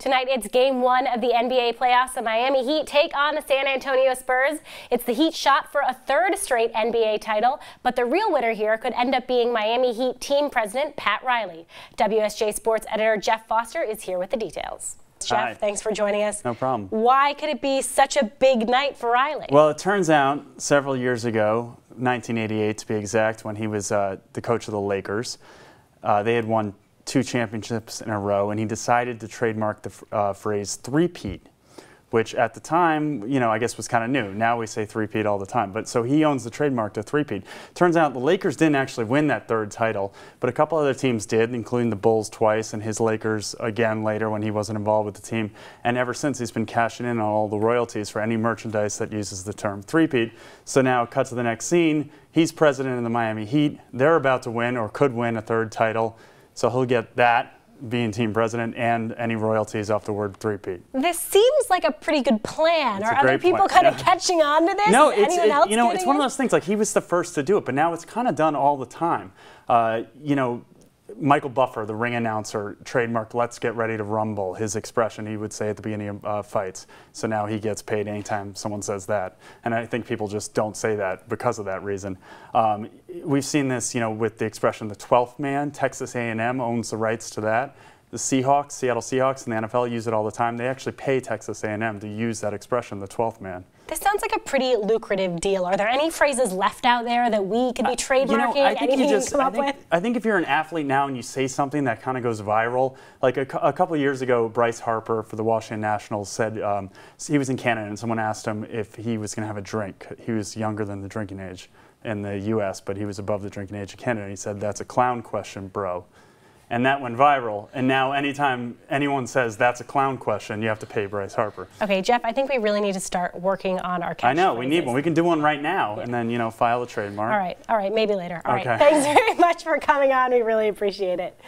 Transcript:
Tonight, it's Game 1 of the NBA playoffs. The Miami Heat take on the San Antonio Spurs. It's the Heat shot for a third straight NBA title, but the real winner here could end up being Miami Heat team president Pat Riley. WSJ Sports editor Geoff Foster is here with the details. Geoff, thanks for joining us. No problem. Why could it be such a big night for Riley? Well, it turns out several years ago, 1988 to be exact, when he was the coach of the Lakers, they had won 2 championships in a row, and he decided to trademark the phrase three-peat, which at the time, you know, I guess was kind of new. Now we say three-peat all the time. But so he owns the trademark to three-peat. Turns out the Lakers didn't actually win that third title, but a couple other teams did, including the Bulls twice and his Lakers again later when he wasn't involved with the team. And ever since, he's been cashing in on all the royalties for any merchandise that uses the term three-peat. So now, cut to the next scene. He's president of the Miami Heat. They're about to win or could win a third title. So he'll get that, being team president, and any royalties off the word three-peat. This seems like a pretty good plan. Are other people kind of catching on to this? No, it's one of those things, like he was the first to do it, but now it's kind of done all the time. You know, Michael Buffer, the ring announcer, trademarked "Let's get ready to rumble," his expression he would say at the beginning of fights. So now he gets paid anytime someone says that. And I think people just don't say that because of that reason. We've seen this, you know, with the expression "the 12th man." Texas A&M owns the rights to that. The Seahawks, Seattle Seahawks, and the NFL use it all the time. They actually pay Texas A&M to use that expression, "the 12th man." This sounds like a pretty lucrative deal. Are there any phrases left out there that we could be trademarking? I think if you're an athlete now and you say something that kind of goes viral, like a couple of years ago, Bryce Harper for the Washington Nationals said he was in Canada and someone asked him if he was going to have a drink. He was younger than the drinking age in the U.S., but he was above the drinking age in Canada. He said, "That's a clown question, bro." And that went viral. And now anytime anyone says that's a clown question, you have to pay Bryce Harper. Okay, Geoff, I think we really need to start working on our catchphrases. I know, we need one. We can do one right now and then, you know, file a trademark. All right, maybe later. All right, thanks very much for coming on. We really appreciate it.